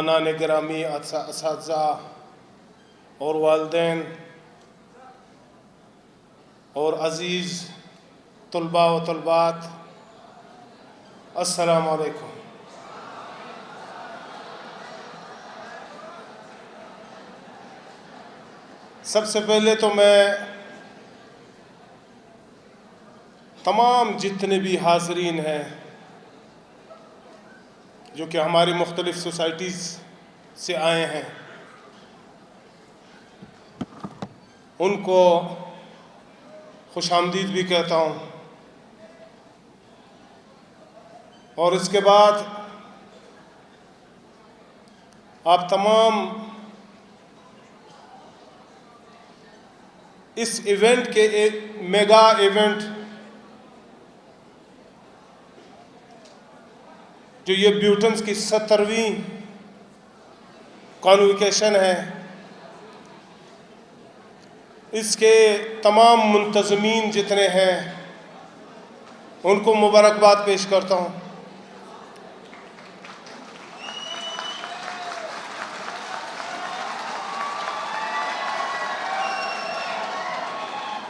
مہمانان گرامی، اساتذہ اور والدین اور عزیز طلباء و طلبات، السلام علیکم۔ سب سے پہلے تو میں تمام جتنے بھی حاضرین ہیں جو کہ ہماری مختلف سوسائٹیز سے آئے ہیں، ان کو خوش آمدید بھی کہتا ہوں، اور اس کے بعد آپ تمام اس ایونٹ کے ایک میگا ایونٹ جو یہ بیوٹنز کی 70ویں کانویکیشن ہے، اس کے تمام منتظمین جتنے ہیں ان کو مبارکباد پیش کرتا ہوں۔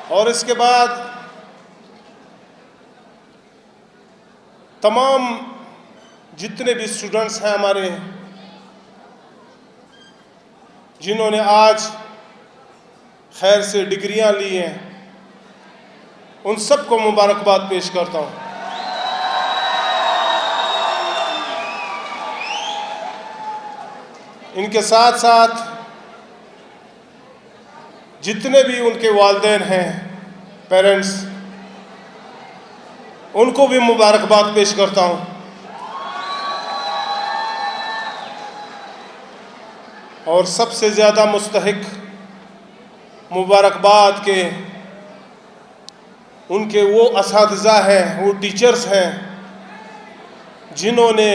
اور اس کے بعد تمام جتنے بھی اسٹوڈنٹس ہیں ہمارے، جنہوں نے آج خیر سے ڈگریاں لی ہیں، ان سب کو مبارکباد پیش کرتا ہوں۔ ان کے ساتھ ساتھ جتنے بھی ان کے والدین ہیں، پیرنٹس، ان کو بھی مبارکباد پیش کرتا ہوں۔ اور سب سے زیادہ مستحق مبارکباد کے ان کے وہ اساتذہ ہیں، وہ ٹیچرز ہیں جنہوں نے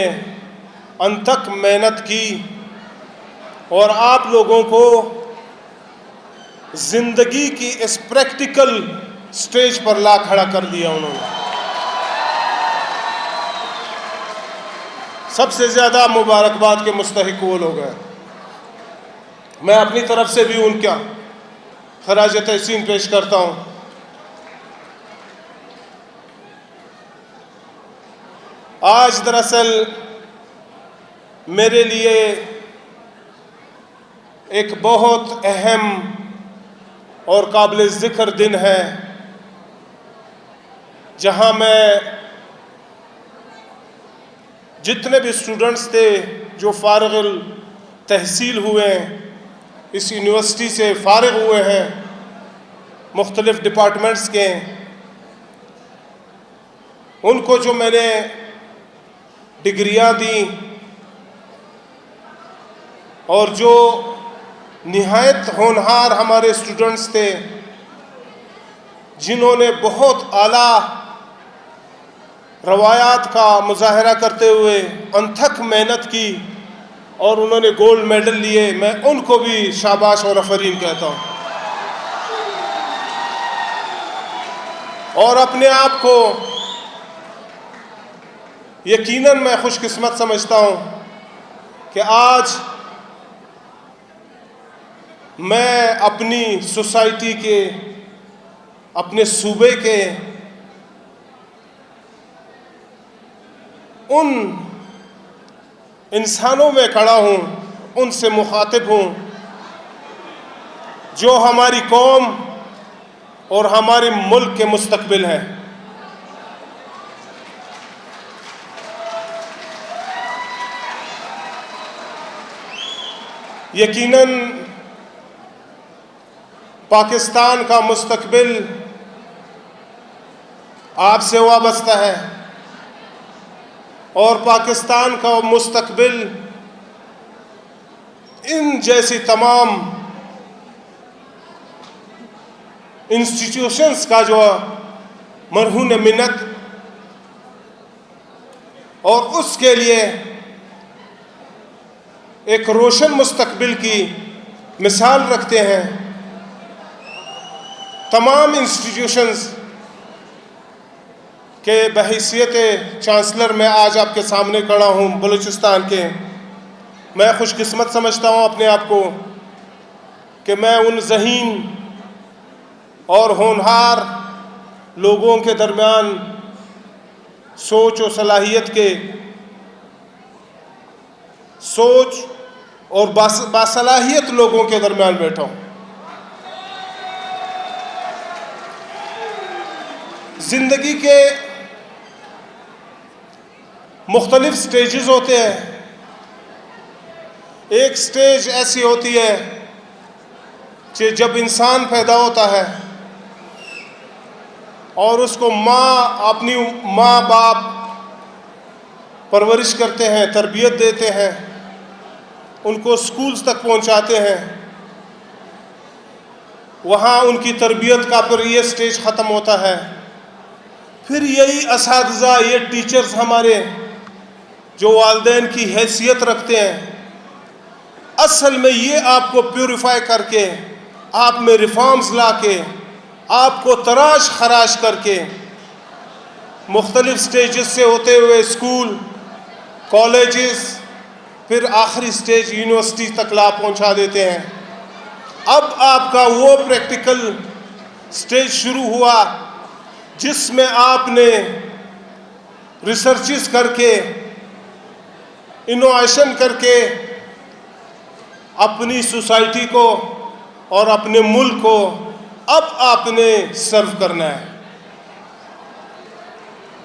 انتھک محنت کی اور آپ لوگوں کو زندگی کی اس پریکٹیکل سٹیج پر لا کھڑا کر دیا۔ انہوں نے سب سے زیادہ مبارکباد کے مستحق وہ لوگ ہیں۔ میں اپنی طرف سے بھی ان کا خراج تحسین پیش کرتا ہوں۔ آج دراصل میرے لیے ایک بہت اہم اور قابل ذکر دن ہے، جہاں میں جتنے بھی اسٹوڈنٹس تھے جو فارغ التحصیل ہوئے ہیں، اس یونیورسٹی سے فارغ ہوئے ہیں، مختلف ڈپارٹمنٹس کے، ان کو جو میں نے ڈگریاں دیں اور جو نہایت ہونہار ہمارے اسٹوڈنٹس تھے جنہوں نے بہت اعلیٰ روایات کا مظاہرہ کرتے ہوئے انتھک محنت کی اور انہوں نے گولڈ میڈل لیے، میں ان کو بھی شاباش اور آفرین کہتا ہوں۔ اور اپنے آپ کو یقیناً میں خوش قسمت سمجھتا ہوں کہ آج میں اپنی سوسائٹی کے، اپنے صوبے کے ان انسانوں میں کھڑا ہوں، ان سے مخاطب ہوں جو ہماری قوم اور ہمارے ملک کے مستقبل ہیں۔ یقیناً پاکستان کا مستقبل آپ سے وابستہ ہے، اور پاکستان کا مستقبل ان جیسی تمام انسٹیٹیوشنز کا جو مرہون منت اور اس کے لیے ایک روشن مستقبل کی مثال رکھتے ہیں۔ تمام انسٹیٹیوشنز کے بحیثیت چانسلر میں آج آپ کے سامنے کھڑا ہوں، بلوچستان کے میں خوش قسمت سمجھتا ہوں اپنے آپ کو کہ میں ان ذہین اور ہونہار لوگوں کے درمیان سوچ و صلاحیت کے سوچ اور باصلاحیت لوگوں کے درمیان بیٹھا ہوں۔ زندگی کے مختلف سٹیجز ہوتے ہیں۔ ایک سٹیج ایسی ہوتی ہے کہ جب انسان پیدا ہوتا ہے اور اس کو اپنی ماں باپ پرورش کرتے ہیں، تربیت دیتے ہیں، ان کو سکولز تک پہنچاتے ہیں، وہاں ان کی تربیت کا پھر یہ سٹیج ختم ہوتا ہے۔ پھر یہی اساتذہ، یہ ٹیچرز ہمارے جو والدین کی حیثیت رکھتے ہیں، اصل میں یہ آپ کو پیوریفائی کر کے، آپ میں ریفارمز لا کے، آپ کو تراش خراش کر کے، مختلف سٹیجز سے ہوتے ہوئے اسکول، کالجز، پھر آخری سٹیج یونیورسٹی تک لا پہنچا دیتے ہیں۔ اب آپ کا وہ پریکٹیکل سٹیج شروع ہوا جس میں آپ نے ریسرچز کر کے، انوویشن کر کے اپنی سوسائٹی کو اور اپنے ملک کو اب آپ نے سرو کرنا ہے۔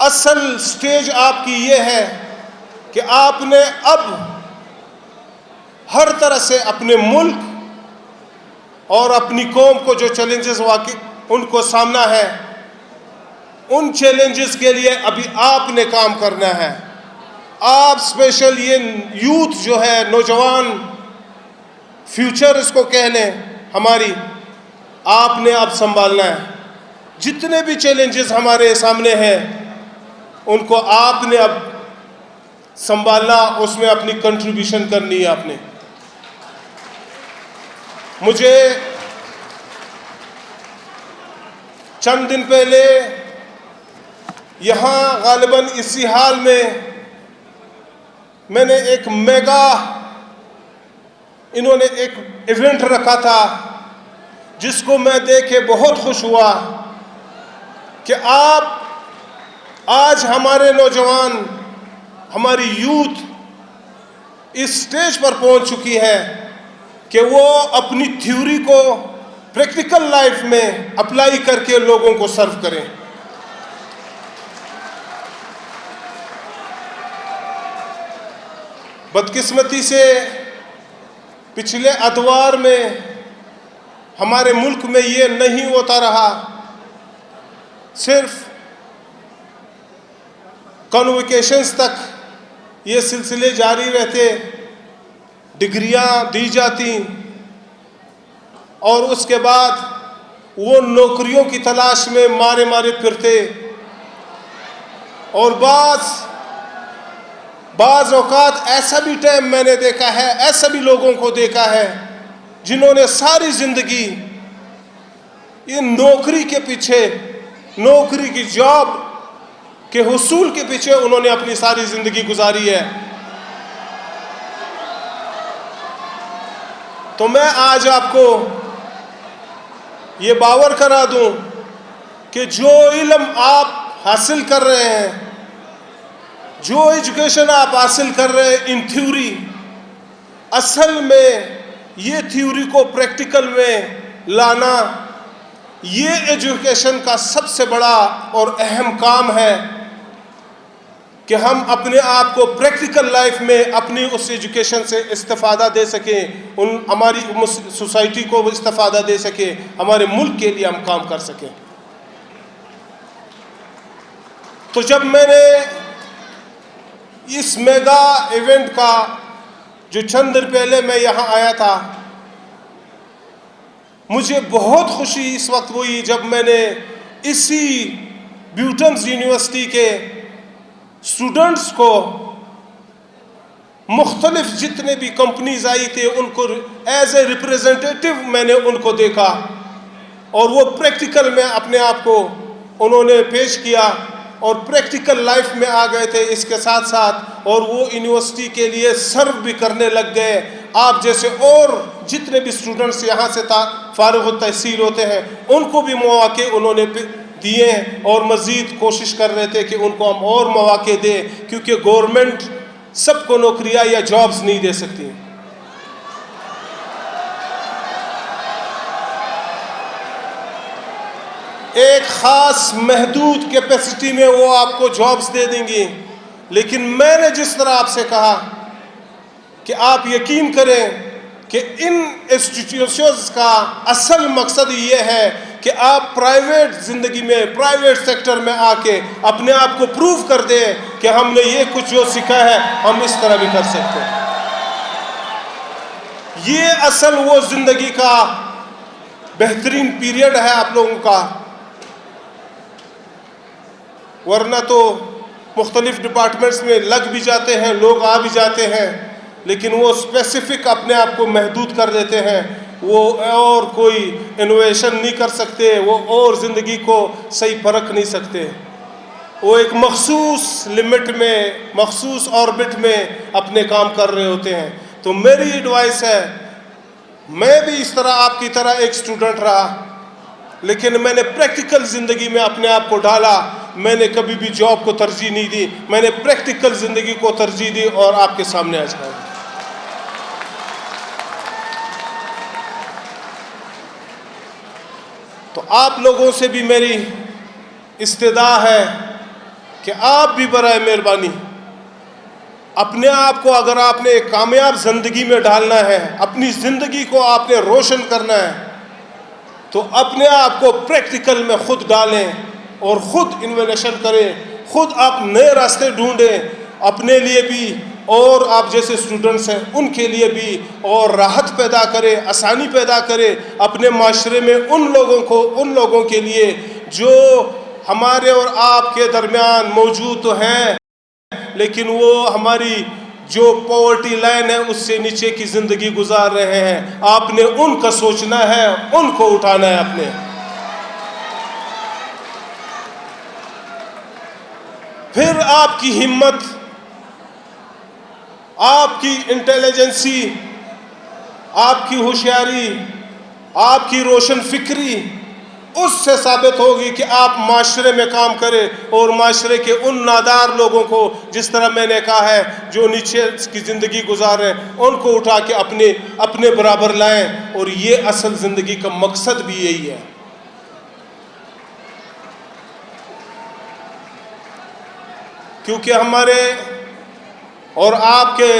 اصل سٹیج آپ کی یہ ہے کہ آپ نے اب ہر طرح سے اپنے ملک اور اپنی قوم کو جو چیلنجز ان کو سامنا ہے، ان چیلنجز کے لیے ابھی آپ نے کام کرنا ہے۔ آپ اسپیشل یہ یوتھ جو ہے، نوجوان، فیوچر اس کو کہہ لیں ہماری، آپ نے اب سنبھالنا ہے۔ جتنے بھی چیلنجز ہمارے سامنے ہیں ان کو آپ نے اب سنبھالنا، اس میں اپنی کنٹریبیوشن کرنی ہے آپ نے۔ مجھے چند دن پہلے یہاں غالباً اسی حال میں نے ایک میگا، انہوں نے ایک ایونٹ رکھا تھا جس کو میں دیکھ کے بہت خوش ہوا کہ آج ہمارے نوجوان، ہماری یوتھ اس سٹیج پر پہنچ چکی ہے کہ وہ اپنی تھیوری کو پریکٹیکل لائف میں اپلائی کر کے لوگوں کو سرو کریں۔ بدقسمتی سے پچھلے ادوار میں ہمارے ملک میں یہ نہیں ہوتا رہا، صرف کنووکیشنز تک یہ سلسلے جاری رہتے، ڈگریاں دی جاتی اور اس کے بعد وہ نوکریوں کی تلاش میں مارے پھرتے، اور بعض اوقات ایسا بھی ٹائم میں نے دیکھا ہے، ایسا بھی لوگوں کو دیکھا ہے جنہوں نے ساری زندگی ان نوکری کے پیچھے، نوکری کی جاب کے حصول کے پیچھے انہوں نے اپنی ساری زندگی گزاری ہے۔ تو میں آج آپ کو یہ باور کرا دوں کہ جو علم آپ حاصل کر رہے ہیں، جو ایجوکیشن آپ حاصل کر رہے ہیں ان تھیوری، اصل میں یہ تھیوری کو پریکٹیکل میں لانا، یہ ایجوکیشن کا سب سے بڑا اور اہم کام ہے کہ ہم اپنے آپ کو پریکٹیکل لائف میں اپنی اس ایجوکیشن سے استفادہ دے سکیں، ہماری سوسائٹی کو استفادہ دے سکیں، ہمارے ملک کے لیے ہم کام کر سکیں۔ تو جب میں نے اس میگا ایونٹ کا جو چند دن پہلے میں یہاں آیا تھا، مجھے بہت خوشی اس وقت ہوئی جب میں نے اسی بیوٹنز یونیورسٹی کے اسٹوڈنٹس کو، مختلف جتنے بھی کمپنیز آئی تھے ان کو ایز اے ریپریزنٹیٹیو میں نے ان کو دیکھا، اور وہ پریکٹیکل میں اپنے آپ کو انہوں نے پیش کیا اور پریکٹیکل لائف میں آ گئے تھے۔ اس کے ساتھ ساتھ اور وہ یونیورسٹی کے لیے سرو بھی کرنے لگ گئے. آپ جیسے اور جتنے بھی اسٹوڈنٹس یہاں سے فارغ التحصیل ہوتے ہیں ان کو بھی مواقع انہوں نے دیے ہیں, اور مزید کوشش کر رہے تھے کہ ان کو ہم اور مواقع دیں, کیونکہ گورنمنٹ سب کو نوکریاں یا جابز نہیں دے سکتی. ایک خاص محدود کیپیسٹی میں وہ آپ کو جابز دے دیں گی, لیکن میں نے جس طرح آپ سے کہا کہ آپ یقین کریں کہ ان انسٹیٹیوشنز کا اصل مقصد یہ ہے کہ آپ پرائیویٹ زندگی میں, پرائیویٹ سیکٹر میں آ کے اپنے آپ کو پروف کر دیں کہ ہم نے یہ کچھ جو سیکھا ہے ہم اس طرح بھی کر سکتے ہیں. یہ اصل وہ زندگی کا بہترین پیریڈ ہے آپ لوگوں کا. ورنہ تو مختلف ڈپارٹمنٹس میں لگ بھی جاتے ہیں, لوگ آ بھی جاتے ہیں, لیکن وہ اسپیسیفک اپنے آپ کو محدود کر دیتے ہیں. وہ اور کوئی انوویشن نہیں کر سکتے, وہ اور زندگی کو صحیح پرکھ نہیں سکتے. وہ ایک مخصوص لمٹ میں, مخصوص آربٹ میں اپنے کام کر رہے ہوتے ہیں. تو میری ایڈوائس ہے, میں بھی اس طرح آپ کی طرح ایک اسٹوڈنٹ رہا, لیکن میں نے پریکٹیکل زندگی میں اپنے آپ کو ڈالا. میں نے کبھی بھی جاب کو ترجیح نہیں دی, میں نے پریکٹیکل زندگی کو ترجیح دی اور آپ کے سامنے آ جاؤں. تو آپ لوگوں سے بھی میری استدعا ہے کہ آپ بھی برائے مہربانی اپنے آپ کو, اگر آپ نے ایک کامیاب زندگی میں ڈالنا ہے, اپنی زندگی کو آپ نے روشن کرنا ہے, تو اپنے آپ کو پریکٹیکل میں خود ڈالیں اور خود انویسٹ کریں, خود آپ نئے راستے ڈھونڈیں اپنے لیے بھی اور آپ جیسے اسٹوڈنٹس ہیں ان کے لیے بھی, اور راحت پیدا کریں, آسانی پیدا کریں اپنے معاشرے میں ان لوگوں کے لیے جو ہمارے اور آپ کے درمیان موجود تو ہیں, لیکن وہ ہماری جو پاورٹی لائن ہے اس سے نیچے کی زندگی گزار رہے ہیں. آپ نے ان کا سوچنا ہے, ان کو اٹھانا ہے اپنے. پھر آپ کی ہمت, آپ کی انٹیلیجنسی, آپ کی ہوشیاری, آپ کی روشن فکری اس سے ثابت ہوگی کہ آپ معاشرے میں کام کریں اور معاشرے کے ان نادار لوگوں کو, جس طرح میں نے کہا ہے, جو نیچے کی زندگی گزارے ان کو اٹھا کے اپنے برابر لائیں. اور یہ اصل زندگی کا مقصد بھی یہی ہے. کیونکہ ہمارے اور آپ کے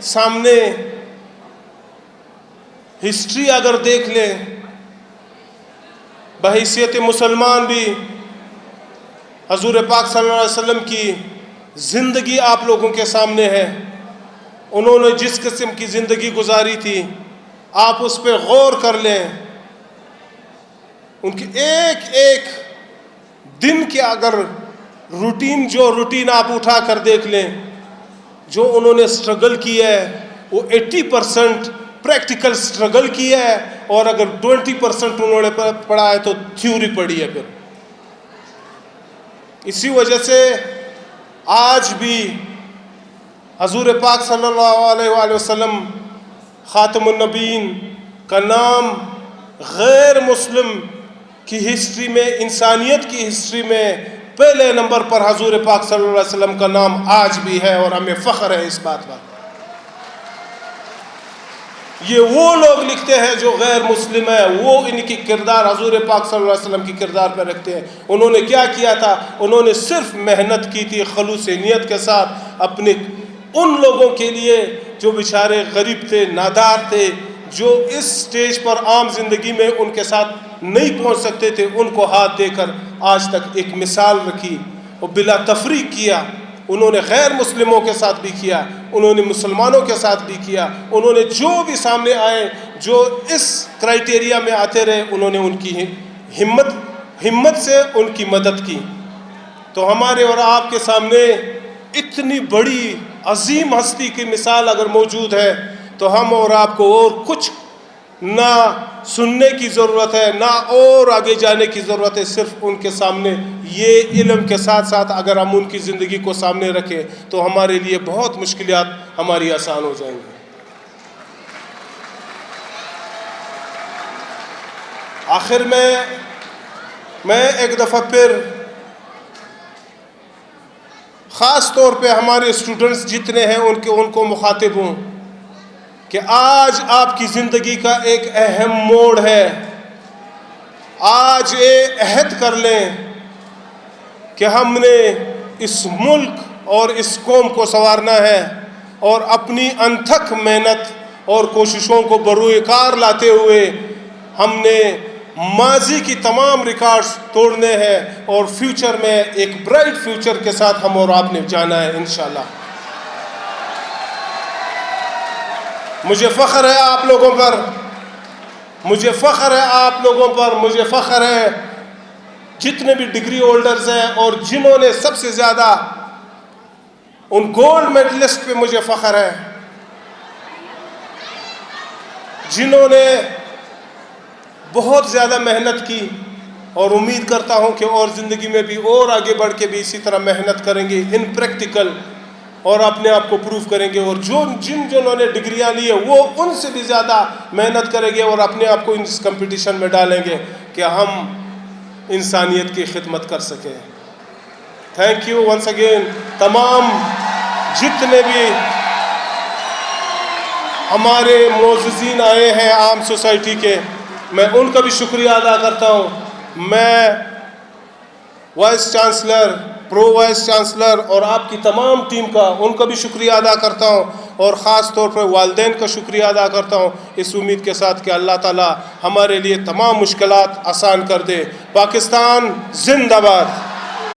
سامنے ہسٹری اگر دیکھ لیں, بحیثیت مسلمان بھی حضور پاک صلی اللہ علیہ وسلم کی زندگی آپ لوگوں کے سامنے ہے. انہوں نے جس قسم کی زندگی گزاری تھی آپ اس پہ غور کر لیں. ان کی ایک ایک دن کے اگر روٹین آپ اٹھا کر دیکھ لیں, جو انہوں نے سٹرگل کیا ہے وہ 80% پریکٹیکل سٹرگل کیا ہے, اور اگر 20% انہوں نے پڑھا ہے تو تھیوری پڑھی ہے. پھر اسی وجہ سے آج بھی حضور پاک صلی اللہ علیہ وآلہ وسلم خاتم النبیین کا نام غیر مسلم کی ہسٹری میں, انسانیت کی ہسٹری میں پہلے نمبر پر حضور پاک صلی اللہ علیہ وسلم کا نام آج بھی ہے, اور ہمیں فخر ہے اس بات پر. یہ وہ لوگ لکھتے ہیں جو غیر مسلم ہیں, وہ ان کی کردار حضور پاک صلی اللہ علیہ وسلم کی کردار پہ رکھتے ہیں. انہوں نے کیا کیا تھا؟ انہوں نے صرف محنت کی تھی خلوص نیت کے ساتھ, اپنے ان لوگوں کے لیے جو بیچارے غریب تھے, نادار تھے, جو اس سٹیج پر عام زندگی میں ان کے ساتھ نہیں پہنچ سکتے تھے, ان کو ہاتھ دے کر آج تک ایک مثال رکھی اور بلا تفریق کیا. انہوں نے غیر مسلموں کے ساتھ بھی کیا, انہوں نے مسلمانوں کے ساتھ بھی کیا, انہوں نے جو بھی سامنے آئے جو اس کرائٹیریا میں آتے رہے, انہوں نے ان کی ہمت سے ان کی مدد کی. تو ہمارے اور آپ کے سامنے اتنی بڑی عظیم ہستی کی مثال اگر موجود ہے تو ہم اور آپ کو اور کچھ نہ سننے کی ضرورت ہے, نہ اور آگے جانے کی ضرورت ہے, صرف ان کے سامنے یہ علم کے ساتھ ساتھ اگر ہم ان کی زندگی کو سامنے رکھیں تو ہمارے لیے بہت مشکلات ہماری آسان ہو جائیں گی۔ آخر میں ایک دفعہ پھر خاص طور پہ ہمارے اسٹوڈنٹس جتنے ہیں ان کو مخاطب ہوں کہ آج آپ کی زندگی کا ایک اہم موڑ ہے۔ آج یہ عہد کر لیں کہ ہم نے اس ملک اور اس قوم کو سنوارنا ہے، اور اپنی انتھک محنت اور کوششوں کو بروئے کار لاتے ہوئے ہم نے ماضی کی تمام ریکارڈز توڑنے ہیں، اور فیوچر میں ایک برائٹ فیوچر کے ساتھ ہم اور آپ نے جانا ہے انشاءاللہ۔ مجھے فخر ہے آپ لوگوں پر، مجھے فخر ہے آپ لوگوں پر، مجھے فخر ہے جتنے بھی ڈگری ہولڈرز ہیں، اور جنہوں نے سب سے زیادہ ان گولڈ میڈلسٹ پہ مجھے فخر ہے، جنہوں نے بہت زیادہ محنت کی، اور امید کرتا ہوں کہ اور زندگی میں بھی اور آگے بڑھ کے بھی اسی طرح محنت کریں گے ان پریکٹیکل، اور اپنے آپ کو پروف کریں گے، اور جنہوں نے ڈگریاں لی ہیں وہ ان سے بھی زیادہ محنت کریں گے، اور اپنے آپ کو اس کمپٹیشن میں ڈالیں گے کہ ہم انسانیت کی خدمت کر سکیں۔ تھینک یو ونس اگین تمام جتنے بھی ہمارے معززین آئے ہیں عام سوسائٹی کے، میں ان کا بھی شکریہ ادا کرتا ہوں۔ میں vice chancellor, pro vice chancellor اور آپ کی تمام ٹیم کا ان کا بھی شکریہ ادا کرتا ہوں، اور خاص طور پر والدین کا شکریہ ادا کرتا ہوں، اس امید کے ساتھ کہ اللہ تعالی ہمارے لیے تمام مشکلات آسان کر دے۔ پاکستان زندہ باد۔